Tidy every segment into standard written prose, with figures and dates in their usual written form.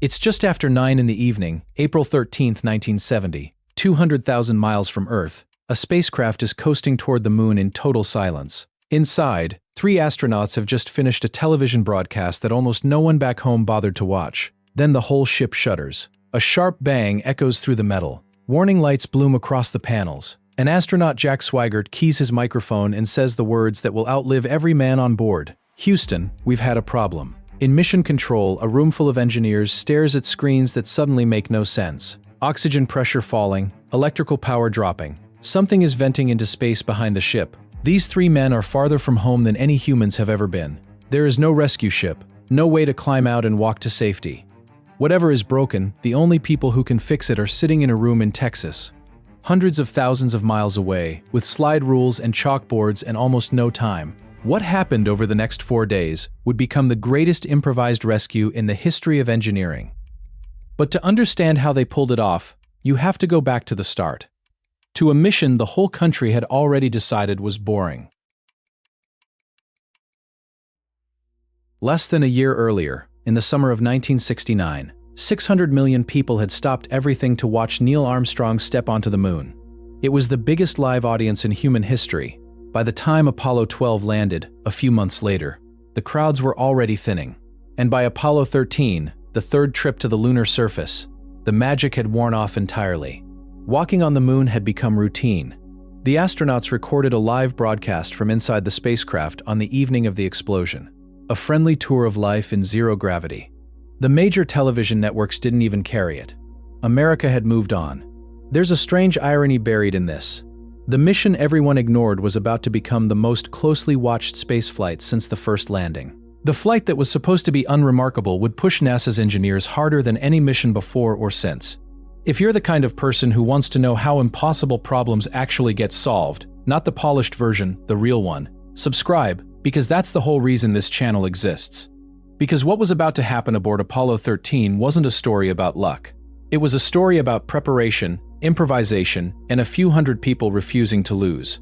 It's just after 9 in the evening, April 13th, 1970, 200,000 miles from Earth. A spacecraft is coasting toward the moon in total silence. Inside, 3 astronauts have just finished a television broadcast that almost no one back home bothered to watch. Then the whole ship shudders. A sharp bang echoes through the metal. Warning lights bloom across the panels. An astronaut, Jack Swigert, keys his microphone and says the words that will outlive every man on board. "Houston, we've had a problem." In mission control, a room full of engineers stares at screens that suddenly make no sense. Oxygen pressure falling, electrical power dropping. Something is venting into space behind the ship. These 3 men are farther from home than any humans have ever been. There is no rescue ship, no way to climb out and walk to safety. Whatever is broken, the only people who can fix it are sitting in a room in Texas, hundreds of thousands of miles away, with slide rules and chalkboards and almost no time. What happened over the next 4 days would become the greatest improvised rescue in the history of engineering. But to understand how they pulled it off, you have to go back to the start. To a mission the whole country had already decided was boring. Less than a year earlier, in the summer of 1969, 600 million people had stopped everything to watch Neil Armstrong step onto the moon. It was the biggest live audience in human history. By the time Apollo 12 landed, a few months later, the crowds were already thinning. And by Apollo 13, the 3rd trip to the lunar surface, the magic had worn off entirely. Walking on the moon had become routine. The astronauts recorded a live broadcast from inside the spacecraft on the evening of the explosion, a friendly tour of life in zero gravity. The major television networks didn't even carry it. America had moved on. There's a strange irony buried in this. The mission everyone ignored was about to become the most closely watched spaceflight since the first landing. The flight that was supposed to be unremarkable would push NASA's engineers harder than any mission before or since. If you're the kind of person who wants to know how impossible problems actually get solved, not the polished version, the real one, subscribe, because that's the whole reason this channel exists. Because what was about to happen aboard Apollo 13 wasn't a story about luck. It was a story about preparation, improvisation, and a few hundred people refusing to lose.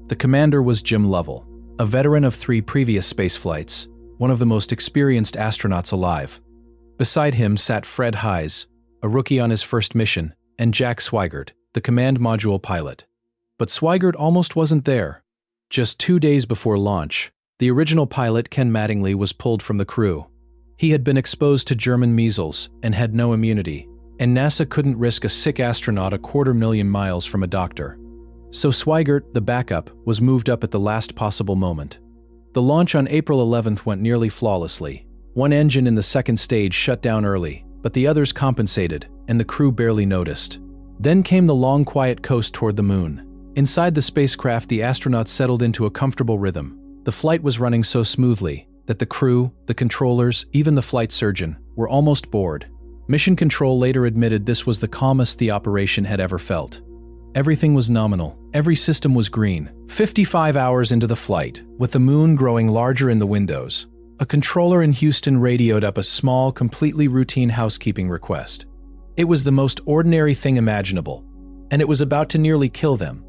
The commander was Jim Lovell, a veteran of 3 previous space flights, one of the most experienced astronauts alive. Beside him sat Fred Haise, a rookie on his first mission, and Jack Swigert, the command module pilot. But Swigert almost wasn't there. Just 2 days before launch, the original pilot, Ken Mattingly, was pulled from the crew. He had been exposed to German measles and had no immunity, and NASA couldn't risk a sick astronaut 250,000 miles from a doctor. So Swigert, the backup, was moved up at the last possible moment. The launch on April 11th went nearly flawlessly. One engine in the 2nd stage shut down early, but the others compensated, and the crew barely noticed. Then came the long, quiet coast toward the moon. Inside the spacecraft, the astronauts settled into a comfortable rhythm. The flight was running so smoothly that the crew, the controllers, even the flight surgeon, were almost bored. Mission Control later admitted this was the calmest the operation had ever felt. Everything was nominal. Every system was green. 55 hours into the flight, with the moon growing larger in the windows, a controller in Houston radioed up a small, completely routine housekeeping request. It was the most ordinary thing imaginable, and it was about to nearly kill them.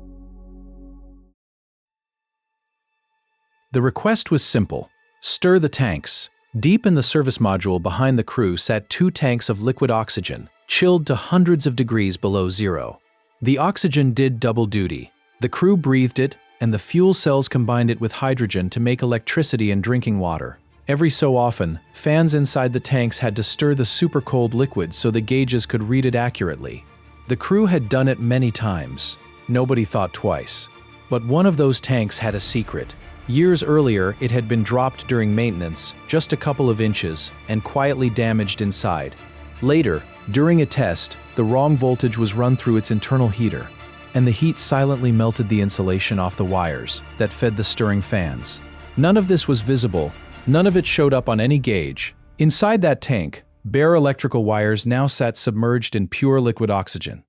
The request was simple: stir the tanks. Deep in the service module behind the crew sat 2 tanks of liquid oxygen, chilled to hundreds of degrees below zero. The oxygen did double duty. The crew breathed it, and the fuel cells combined it with hydrogen to make electricity and drinking water. Every so often, fans inside the tanks had to stir the super cold liquid so the gauges could read it accurately. The crew had done it many times. Nobody thought twice. But one of those tanks had a secret. Years earlier, it had been dropped during maintenance, just a couple of inches, and quietly damaged inside. Later, during a test, the wrong voltage was run through its internal heater, and the heat silently melted the insulation off the wires that fed the stirring fans. None of this was visible. None of it showed up on any gauge. Inside that tank, bare electrical wires now sat submerged in pure liquid oxygen,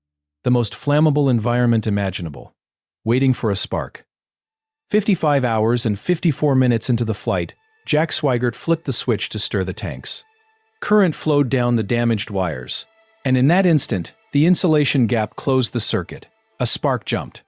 the most flammable environment imaginable, waiting for a spark. 55 hours and 54 minutes into the flight, Jack Swigert flicked the switch to stir the tanks. Current flowed down the damaged wires, and in that instant, the insulation gap closed the circuit. A spark jumped.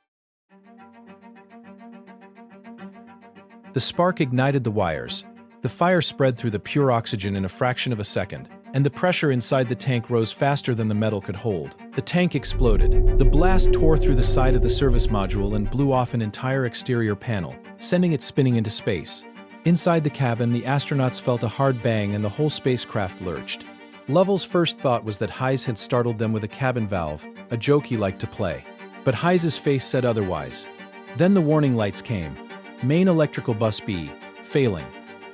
The spark ignited the wires. The fire spread through the pure oxygen in a fraction of a second, and the pressure inside the tank rose faster than the metal could hold. The tank exploded. The blast tore through the side of the service module and blew off an entire exterior panel, sending it spinning into space. Inside the cabin, the astronauts felt a hard bang and the whole spacecraft lurched. Lovell's first thought was that Hayes had startled them with a cabin valve, a joke he liked to play. But Hayes's face said otherwise. Then the warning lights came. Main electrical bus B, failing.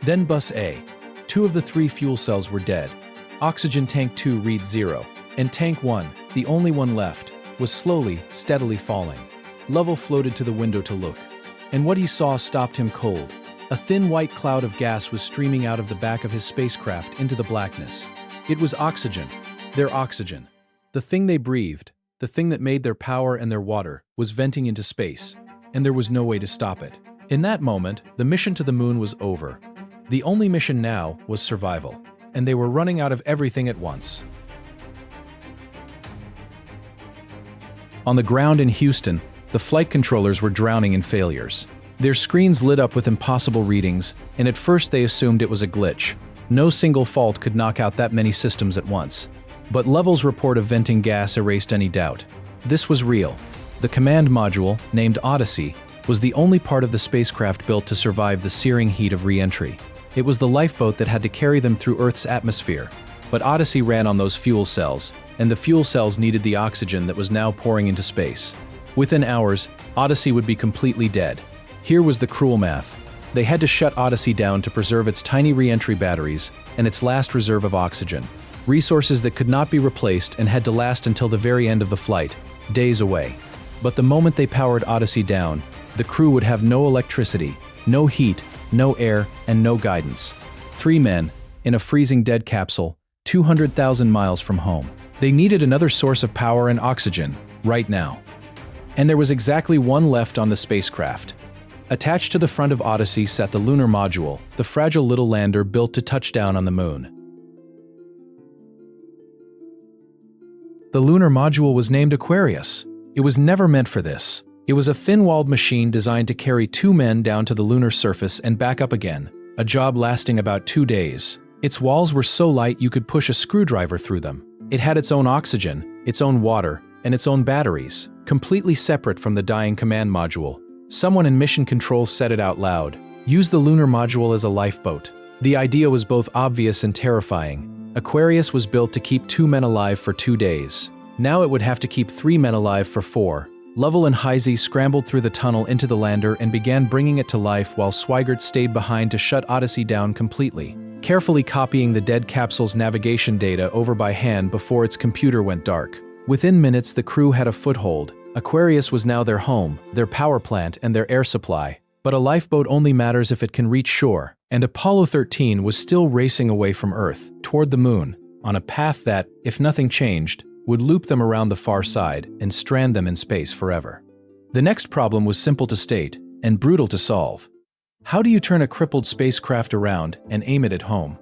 Then bus A. 2 of the 3 fuel cells were dead. Oxygen tank 2 reads 0. And tank 1, the only one left, was slowly, steadily falling. Lovell floated to the window to look. And what he saw stopped him cold. A thin white cloud of gas was streaming out of the back of his spacecraft into the blackness. It was oxygen. Their oxygen. The thing they breathed, the thing that made their power and their water, was venting into space. And there was no way to stop it. In that moment, the mission to the moon was over. The only mission now was survival. And they were running out of everything at once. On the ground in Houston, the flight controllers were drowning in failures. Their screens lit up with impossible readings, and at first they assumed it was a glitch. No single fault could knock out that many systems at once. But Lovell's report of venting gas erased any doubt. This was real. The command module, named Odyssey, was the only part of the spacecraft built to survive the searing heat of re-entry. It was the lifeboat that had to carry them through Earth's atmosphere. But Odyssey ran on those fuel cells, and the fuel cells needed the oxygen that was now pouring into space. Within hours, Odyssey would be completely dead. Here was the cruel math. They had to shut Odyssey down to preserve its tiny re-entry batteries and its last reserve of oxygen. Resources that could not be replaced and had to last until the very end of the flight, days away. But the moment they powered Odyssey down, the crew would have no electricity, no heat, no air, and no guidance. 3 men, in a freezing dead capsule, 200,000 miles from home. They needed another source of power and oxygen, right now. And there was exactly one left on the spacecraft. Attached to the front of Odyssey sat the lunar module, the fragile little lander built to touch down on the moon. The lunar module was named Aquarius. It was never meant for this. It was a thin-walled machine designed to carry 2 men down to the lunar surface and back up again, a job lasting about 2 days. Its walls were so light you could push a screwdriver through them. It had its own oxygen, its own water, and its own batteries, completely separate from the dying command module. Someone in mission control said it out loud. Use the lunar module as a lifeboat. The idea was both obvious and terrifying. Aquarius was built to keep 2 men alive for 2 days. Now it would have to keep 3 men alive for 4. Lovell and Hayes scrambled through the tunnel into the lander and began bringing it to life while Swigert stayed behind to shut Odyssey down completely, carefully copying the dead capsule's navigation data over by hand before its computer went dark. Within minutes, the crew had a foothold. Aquarius was now their home, their power plant, and their air supply. But a lifeboat only matters if it can reach shore, and Apollo 13 was still racing away from Earth, toward the moon, on a path that, if nothing changed, would loop them around the far side and strand them in space forever. The next problem was simple to state, and brutal to solve. How do you turn a crippled spacecraft around and aim it at home?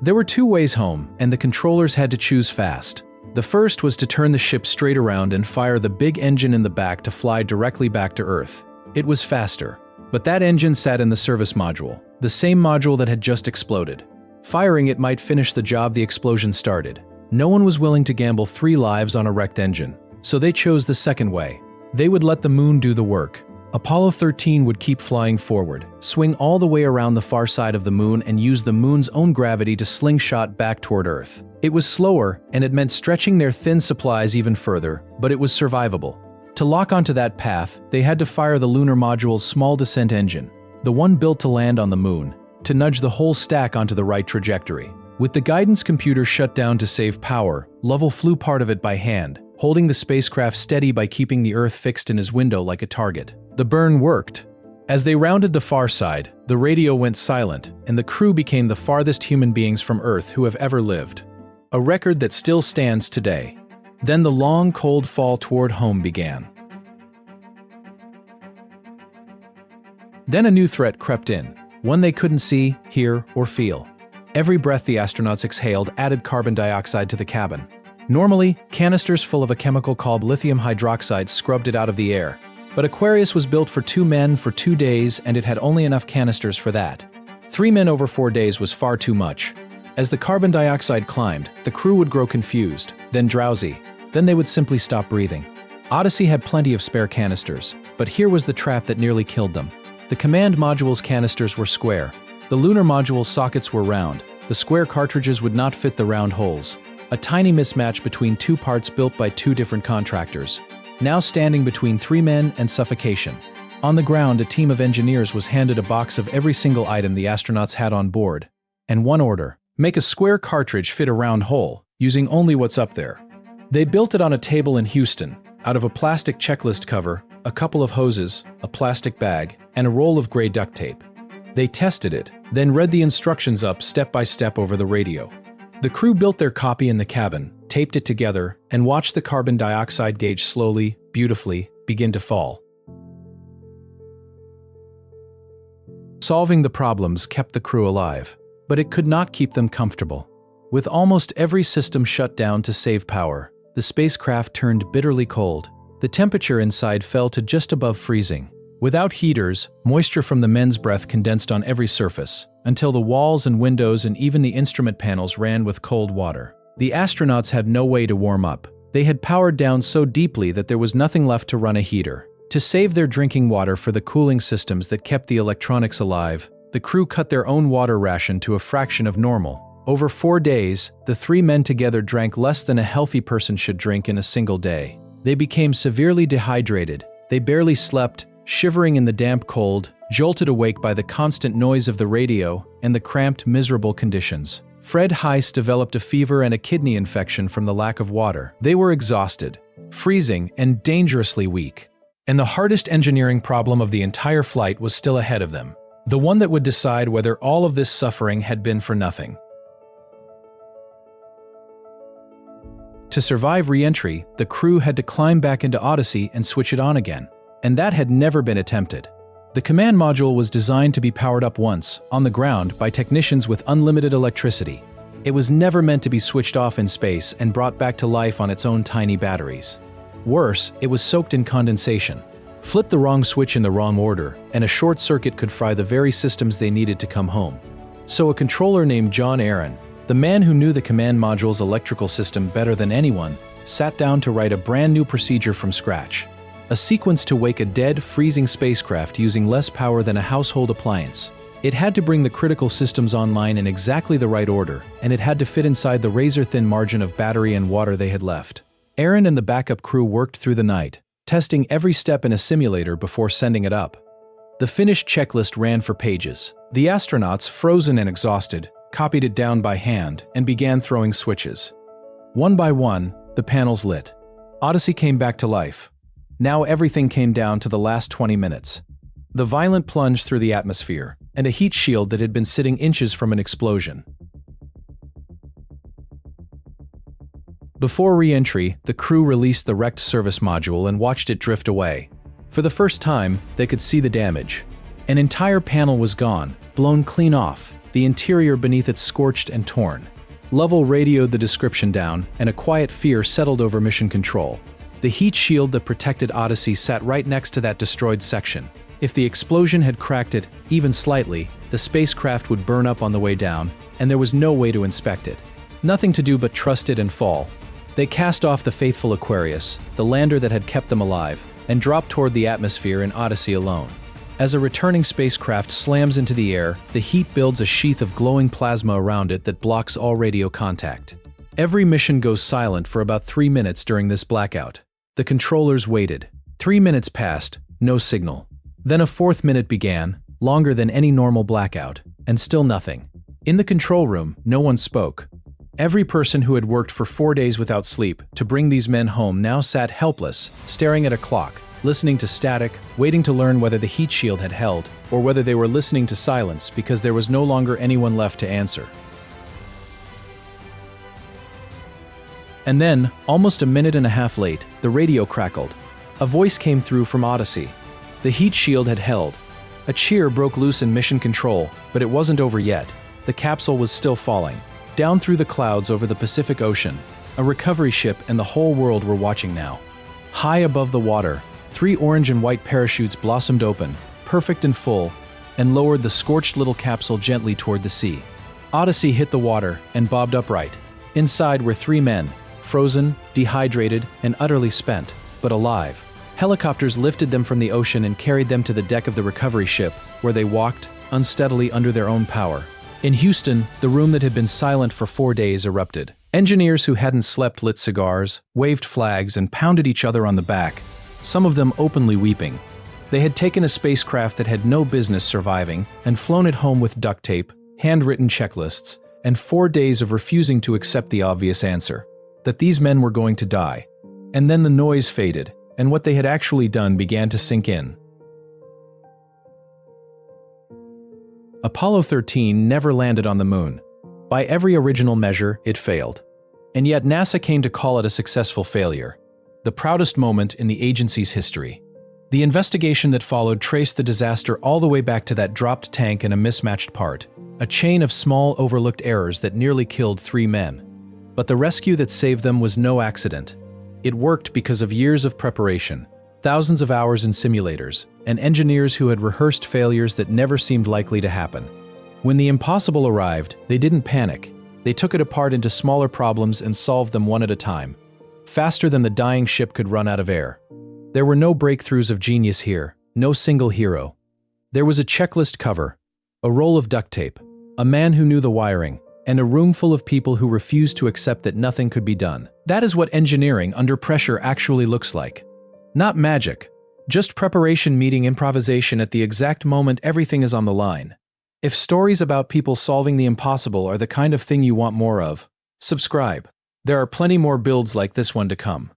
There were 2 ways home, and the controllers had to choose fast. The first was to turn the ship straight around and fire the big engine in the back to fly directly back to Earth. It was faster, but that engine sat in the service module, the same module that had just exploded. Firing it might finish the job the explosion started. No one was willing to gamble 3 lives on a wrecked engine, so they chose the second way. They would let the moon do the work. Apollo 13 would keep flying forward, swing all the way around the far side of the moon and use the moon's own gravity to slingshot back toward Earth. It was slower, and it meant stretching their thin supplies even further, but it was survivable. To lock onto that path, they had to fire the lunar module's small descent engine, the one built to land on the moon, to nudge the whole stack onto the right trajectory. With the guidance computer shut down to save power, Lovell flew part of it by hand, holding the spacecraft steady by keeping the Earth fixed in his window like a target. The burn worked. As they rounded the far side, the radio went silent, and the crew became the farthest human beings from Earth who have ever lived. A record that still stands today. Then the long, cold fall toward home began. Then a new threat crept in, one they couldn't see, hear, or feel. Every breath the astronauts exhaled added carbon dioxide to the cabin. Normally, canisters full of a chemical called lithium hydroxide scrubbed it out of the air. But Aquarius was built for 2 men for 2 days, and it had only enough canisters for that. 3 men over 4 days was far too much. As the carbon dioxide climbed, the crew would grow confused, then drowsy, then they would simply stop breathing. Odyssey had plenty of spare canisters, but here was the trap that nearly killed them. The command module's canisters were square. The lunar module's sockets were round. The square cartridges would not fit the round holes. A tiny mismatch between two parts built by two different contractors. Now standing between 3 men and suffocation. On the ground, a team of engineers was handed a box of every single item the astronauts had on board. And one order: make a square cartridge fit a round hole, using only what's up there. They built it on a table in Houston, out of a plastic checklist cover, a couple of hoses, a plastic bag, and a roll of gray duct tape. They tested it, then read the instructions up step by step over the radio. The crew built their copy in the cabin, taped it together, and watched the carbon dioxide gauge slowly, beautifully, begin to fall. Solving the problems kept the crew alive, but it could not keep them comfortable. With almost every system shut down to save power, the spacecraft turned bitterly cold. The temperature inside fell to just above freezing. Without heaters, moisture from the men's breath condensed on every surface, until the walls and windows and even the instrument panels ran with cold water. The astronauts had no way to warm up. They had powered down so deeply that there was nothing left to run a heater. To save their drinking water for the cooling systems that kept the electronics alive, the crew cut their own water ration to a fraction of normal. Over 4 days, the 3 men together drank less than a healthy person should drink in a single day. They became severely dehydrated. They barely slept, shivering in the damp cold, jolted awake by the constant noise of the radio and the cramped, miserable conditions. Fred Heiss developed a fever and a kidney infection from the lack of water. They were exhausted, freezing, and dangerously weak. And the hardest engineering problem of the entire flight was still ahead of them. The one that would decide whether all of this suffering had been for nothing. To survive re-entry, the crew had to climb back into Odyssey and switch it on again. And that had never been attempted. The command module was designed to be powered up once, on the ground, by technicians with unlimited electricity. It was never meant to be switched off in space and brought back to life on its own tiny batteries. Worse, it was soaked in condensation. Flip the wrong switch in the wrong order, and a short circuit could fry the very systems they needed to come home. So a controller named John Aaron, the man who knew the command module's electrical system better than anyone, sat down to write a brand new procedure from scratch. A sequence to wake a dead, freezing spacecraft using less power than a household appliance. It had to bring the critical systems online in exactly the right order, and it had to fit inside the razor-thin margin of battery and water they had left. Aaron and the backup crew worked through the night, testing every step in a simulator before sending it up. The finished checklist ran for pages. The astronauts, frozen and exhausted, copied it down by hand and began throwing switches. One by one, the panels lit. Odyssey came back to life. Now everything came down to the last 20 minutes. The violent plunge through the atmosphere, and a heat shield that had been sitting inches from an explosion. Before re-entry, the crew released the wrecked service module and watched it drift away. For the first time, they could see the damage. An entire panel was gone, blown clean off, the interior beneath it scorched and torn. Lovell radioed the description down, and a quiet fear settled over mission control. The heat shield that protected Odyssey sat right next to that destroyed section. If the explosion had cracked it, even slightly, the spacecraft would burn up on the way down, and there was no way to inspect it. Nothing to do but trust it and fall. They cast off the faithful Aquarius, the lander that had kept them alive, and dropped toward the atmosphere in Odyssey alone. As a returning spacecraft slams into the air, the heat builds a sheath of glowing plasma around it that blocks all radio contact. Every mission goes silent for about 3 minutes during this blackout. The controllers waited. 3 minutes passed, no signal. Then a 4th minute began, longer than any normal blackout, and still nothing. In the control room, no one spoke. Every person who had worked for 4 days without sleep to bring these men home now sat helpless, staring at a clock, listening to static, waiting to learn whether the heat shield had held, or whether they were listening to silence because there was no longer anyone left to answer. And then, almost a minute and a half late, the radio crackled. A voice came through from Odyssey. The heat shield had held. A cheer broke loose in mission control, but it wasn't over yet. The capsule was still falling. Down through the clouds over the Pacific Ocean, a recovery ship and the whole world were watching now. High above the water, 3 orange and white parachutes blossomed open, perfect and full, and lowered the scorched little capsule gently toward the sea. Odyssey hit the water and bobbed upright. Inside were 3 men, frozen, dehydrated, and utterly spent, but alive. Helicopters lifted them from the ocean and carried them to the deck of the recovery ship, where they walked, unsteadily under their own power. In Houston, the room that had been silent for 4 days erupted. Engineers who hadn't slept lit cigars, waved flags, and pounded each other on the back, some of them openly weeping. They had taken a spacecraft that had no business surviving and flown it home with duct tape, handwritten checklists, and 4 days of refusing to accept the obvious answer, that these men were going to die. And then the noise faded, and what they had actually done began to sink in. Apollo 13 never landed on the moon. By every original measure, it failed. And yet NASA came to call it a successful failure, the proudest moment in the agency's history. The investigation that followed traced the disaster all the way back to that dropped tank and a mismatched part, a chain of small overlooked errors that nearly killed 3 men. But the rescue that saved them was no accident. It worked because of years of preparation, thousands of hours in simulators, and engineers who had rehearsed failures that never seemed likely to happen. When the impossible arrived, they didn't panic. They took it apart into smaller problems and solved them one at a time, faster than the dying ship could run out of air. There were no breakthroughs of genius here, no single hero. There was a checklist cover, a roll of duct tape, a man who knew the wiring, and a room full of people who refused to accept that nothing could be done. That is what engineering under pressure actually looks like. Not magic, just preparation meeting improvisation at the exact moment everything is on the line. If stories about people solving the impossible are the kind of thing you want more of, subscribe. There are plenty more builds like this one to come.